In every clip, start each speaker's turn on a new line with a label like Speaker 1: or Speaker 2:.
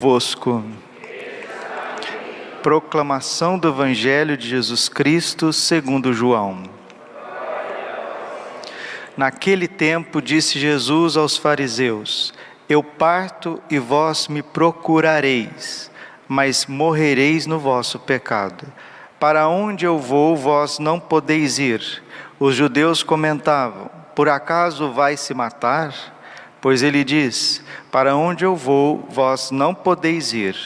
Speaker 1: Convosco. Proclamação do Evangelho de Jesus Cristo segundo João. Naquele tempo disse Jesus aos fariseus: Eu parto e vós me procurareis, mas morrereis no vosso pecado. Para onde eu vou, vós não podeis ir. Os judeus comentavam: Por acaso vai se matar? Pois ele diz: Para onde eu vou, vós não podeis ir.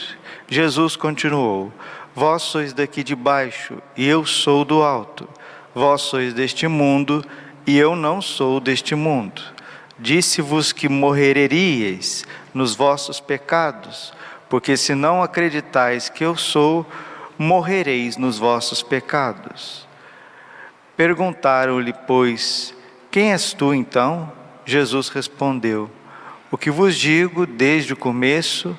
Speaker 1: Jesus continuou: Vós sois daqui de baixo, e eu sou do alto. Vós sois deste mundo, e eu não sou deste mundo. Disse-vos que morreríeis nos vossos pecados, porque se não acreditais que eu sou, morrereis nos vossos pecados. Perguntaram-lhe, pois: Quem és tu então? Jesus respondeu: O que vos digo desde o começo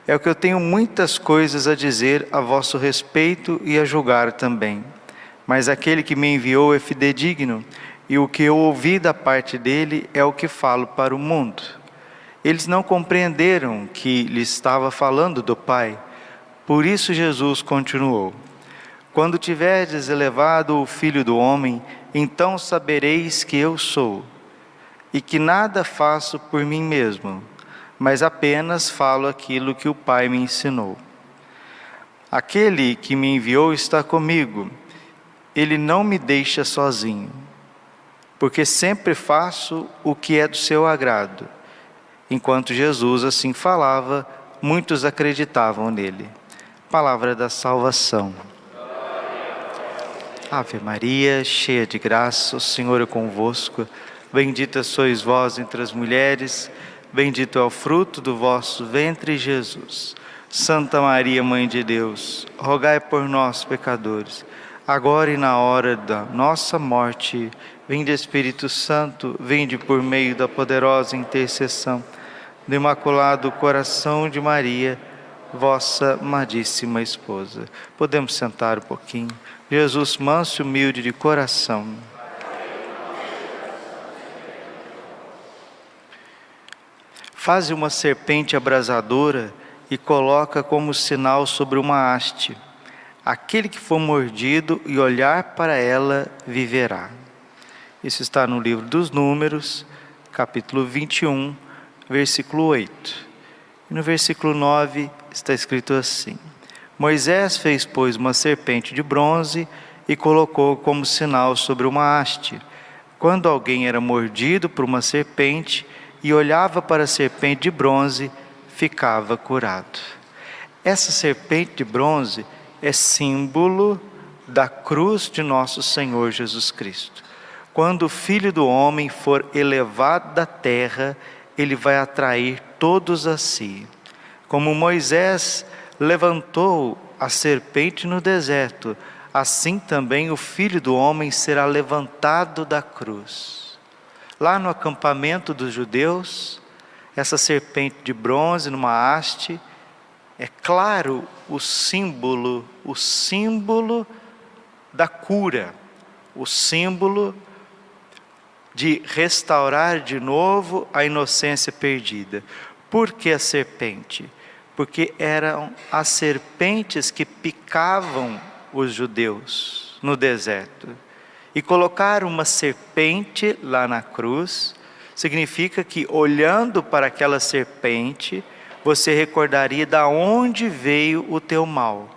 Speaker 1: é o que eu tenho muitas coisas a dizer a vosso respeito e a julgar também. Mas aquele que me enviou é fidedigno, e o que eu ouvi da parte dele é o que falo para o mundo. Eles não compreenderam que lhe estava falando do Pai. Por isso Jesus continuou: Quando tiverdes elevado o Filho do Homem, então sabereis que eu sou, e que nada faço por mim mesmo, mas apenas falo aquilo que o Pai me ensinou. Aquele que me enviou está comigo, ele não me deixa sozinho, porque sempre faço o que é do seu agrado. Enquanto Jesus assim falava, muitos acreditavam nele. Palavra da salvação. Ave Maria, cheia de graça, o Senhor é convosco. Bendita sois vós entre as mulheres, bendito é o fruto do vosso ventre, Jesus. Santa Maria, Mãe de Deus, rogai por nós, pecadores, agora e na hora da nossa morte. Vinde, Espírito Santo, vinde por meio da poderosa intercessão do Imaculado Coração de Maria, vossa amadíssima esposa. Podemos sentar um pouquinho. Jesus, manso e humilde de coração. Faze uma serpente abrasadora e coloca como sinal sobre uma haste. Aquele que for mordido e olhar para ela, viverá. Isso está no livro dos Números, capítulo 21, versículo 8. E no versículo 9 está escrito assim: Moisés fez, pois, uma serpente de bronze e colocou como sinal sobre uma haste. Quando alguém era mordido por uma serpente e olhava para a serpente de bronze, ficava curado. Essa serpente de bronze é símbolo da cruz de nosso Senhor Jesus Cristo. Quando o Filho do Homem for elevado da terra, ele vai atrair todos a si. Como Moisés levantou a serpente no deserto, assim também o Filho do Homem será levantado da cruz. Lá no acampamento dos judeus, essa serpente de bronze numa haste, é claro o símbolo da cura, o símbolo de restaurar de novo a inocência perdida. Por que a serpente? Porque eram as serpentes que picavam os judeus no deserto. E colocar uma serpente lá na cruz significa que, olhando para aquela serpente, você recordaria de onde veio o teu mal.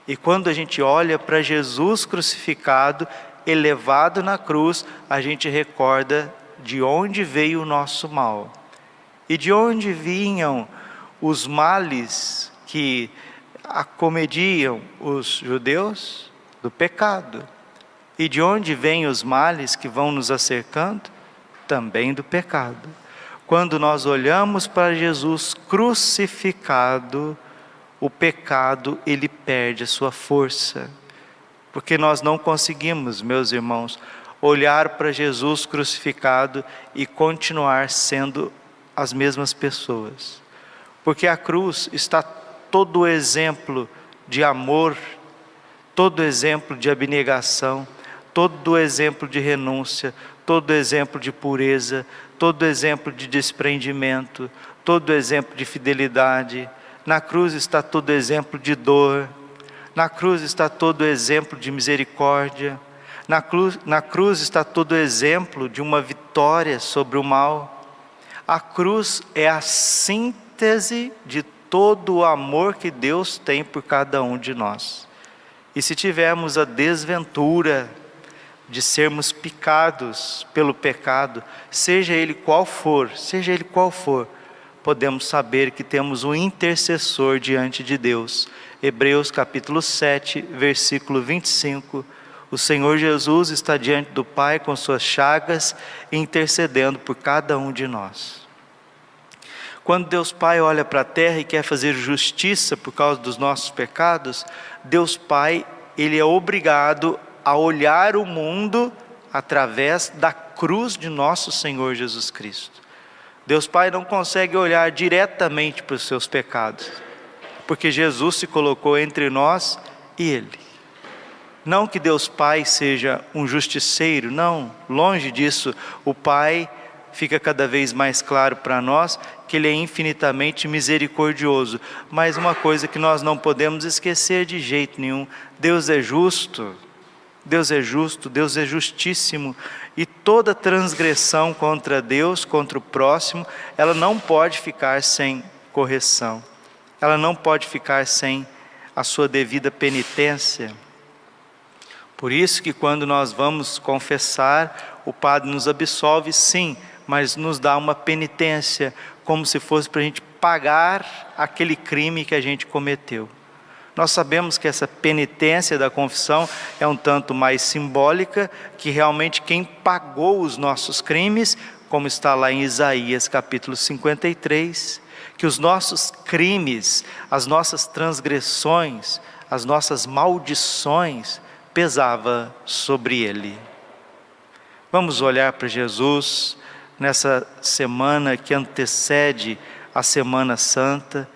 Speaker 1: E quando a gente olha para Jesus crucificado, elevado na cruz, a gente recorda de onde veio o nosso mal. E de onde vinham os males que acomediam os judeus? Do pecado. E de onde vêm os males que vão nos acercando? Também do pecado. Quando nós olhamos para Jesus crucificado, o pecado, ele perde a sua força. Porque nós não conseguimos, meus irmãos, olhar para Jesus crucificado e continuar sendo as mesmas pessoas. Porque a cruz está todo o exemplo de amor, todo o exemplo de abnegação, todo o exemplo de renúncia, todo o exemplo de pureza, todo o exemplo de desprendimento, todo o exemplo de fidelidade, Na cruz está todo exemplo de dor. Na cruz está todo exemplo de misericórdia. Na cruz está todo exemplo de uma vitória sobre o mal. A cruz é a síntese de todo o amor que Deus tem por cada um de nós. E se tivermos a desventura de sermos picados pelo pecado, seja ele qual for, podemos saber que temos um intercessor diante de Deus. Hebreus capítulo 7, versículo 25. O Senhor Jesus está diante do Pai com suas chagas, intercedendo por cada um de nós. Quando Deus Pai olha para a terra e quer fazer justiça por causa dos nossos pecados, Deus Pai, Ele é obrigado a olhar o mundo através da cruz de nosso Senhor Jesus Cristo. Deus Pai não consegue olhar diretamente para os seus pecados, porque Jesus se colocou entre nós e Ele. Não que Deus Pai seja um justiceiro, não, longe disso. O Pai, fica cada vez mais claro para nós que Ele é infinitamente misericordioso. Mas uma coisa que nós não podemos esquecer de jeito nenhum: Deus é justo, Deus é justo, Deus é justíssimo. E toda transgressão contra Deus, contra o próximo, ela não pode ficar sem correção. Ela não pode ficar sem a sua devida penitência. Por isso que quando nós vamos confessar, o padre nos absolve, sim, mas nos dá uma penitência, como se fosse para a gente pagar aquele crime que a gente cometeu. Nós sabemos que essa penitência da confissão é um tanto mais simbólica, que realmente quem pagou os nossos crimes, como está lá em Isaías capítulo 53, que os nossos crimes, as nossas transgressões, as nossas maldições pesava sobre Ele. Vamos olhar para Jesus nessa semana que antecede a Semana Santa.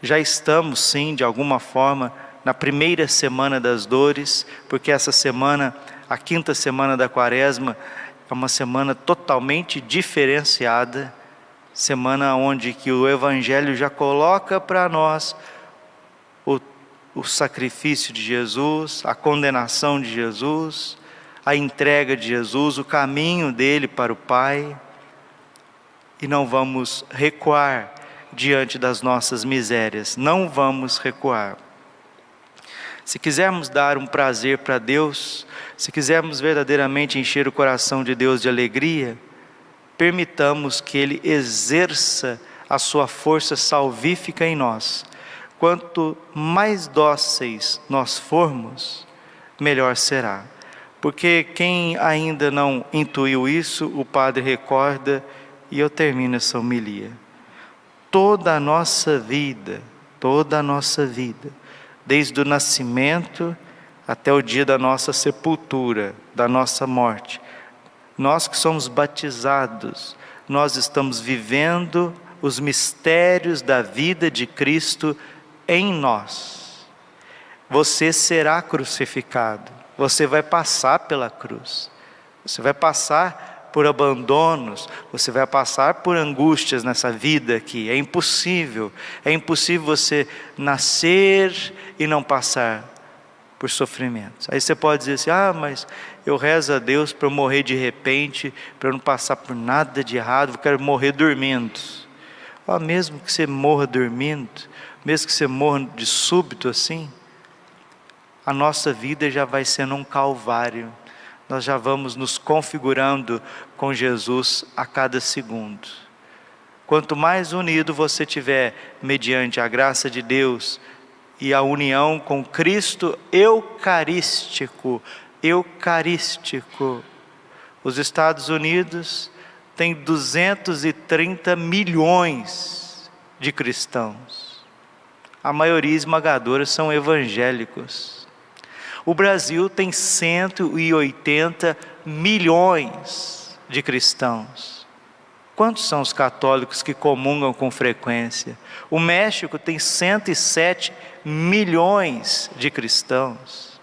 Speaker 1: Já estamos, sim, de alguma forma, na primeira semana das dores, porque essa semana, a quinta semana da Quaresma, é uma semana totalmente diferenciada, semana onde que o Evangelho já coloca para nós o sacrifício de Jesus, a condenação de Jesus, a entrega de Jesus, o caminho dele para o Pai. E não vamos recuar diante das nossas misérias, não vamos recuar. Se quisermos dar um prazer para Deus, se quisermos verdadeiramente encher o coração de Deus de alegria, permitamos que Ele exerça a sua força salvífica em nós. Quanto mais dóceis nós formos, melhor será. Porque quem ainda não intuiu isso, o Padre recorda, e eu termino essa homilia. Toda a nossa vida, desde o nascimento até o dia da nossa sepultura, da nossa morte, nós que somos batizados, nós estamos vivendo os mistérios da vida de Cristo em nós. Você será crucificado, você vai passar pela cruz, você vai passar por abandonos, você vai passar por angústias nessa vida aqui. É impossível você nascer e não passar por sofrimentos. Aí você pode dizer assim: mas eu rezo a Deus para eu morrer de repente, para eu não passar por nada de errado, eu quero morrer dormindo. Mesmo que você morra dormindo, mesmo que você morra de súbito assim, a nossa vida já vai sendo um calvário. Nós já vamos nos configurando com Jesus a cada segundo. Quanto mais unido você tiver mediante a graça de Deus e a união com Cristo eucarístico. Os Estados Unidos têm 230 milhões de cristãos. A maioria esmagadora são evangélicos. O Brasil tem 180 milhões de cristãos. Quantos são os católicos que comungam com frequência? O México tem 107 milhões de cristãos.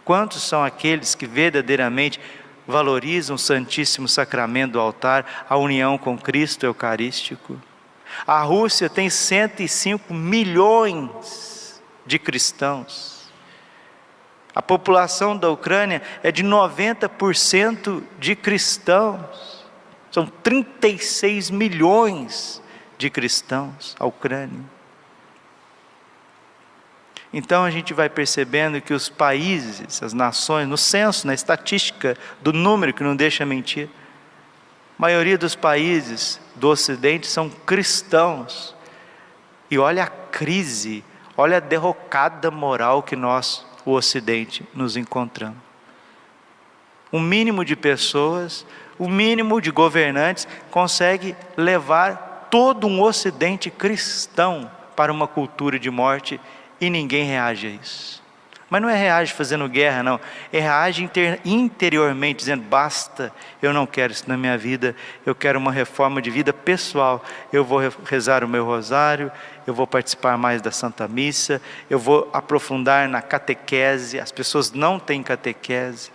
Speaker 1: Quantos são aqueles que verdadeiramente valorizam o Santíssimo Sacramento do altar, a união com Cristo Eucarístico? A Rússia tem 105 milhões de cristãos. A população da Ucrânia é de 90% de cristãos. São 36 milhões de cristãos a Ucrânia. Então a gente vai percebendo que os países, as nações, no censo, na estatística do número que não deixa mentir, a maioria dos países do Ocidente são cristãos. E olha a crise, olha a derrocada moral que nós, o Ocidente, nos encontramos. Um mínimo de pessoas, o mínimo de governantes consegue levar todo um Ocidente cristão para uma cultura de morte e ninguém reage a isso. Mas não é reage fazendo guerra, não. É reage interiormente, dizendo, basta, eu não quero isso na minha vida, eu quero uma reforma de vida pessoal. Eu vou rezar o meu rosário, eu vou participar mais da Santa Missa, eu vou aprofundar na catequese. As pessoas não têm catequese.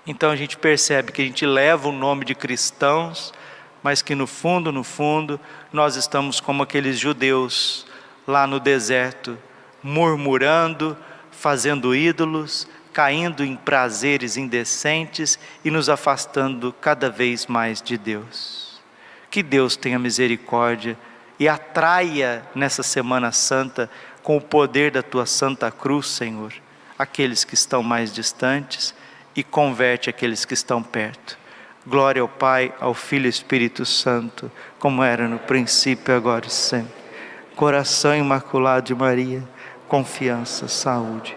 Speaker 1: Então a gente percebe que a gente leva o nome de cristãos, mas que no fundo, nós estamos como aqueles judeus lá no deserto, murmurando, fazendo ídolos, caindo em prazeres indecentes e nos afastando cada vez mais de Deus. Que Deus tenha misericórdia e atraia nessa Semana Santa, com o poder da Tua Santa Cruz, Senhor, aqueles que estão mais distantes e converte aqueles que estão perto. Glória ao Pai, ao Filho e ao Espírito Santo, como era no princípio, agora e sempre. Coração imaculado de Maria, confiança, saúde.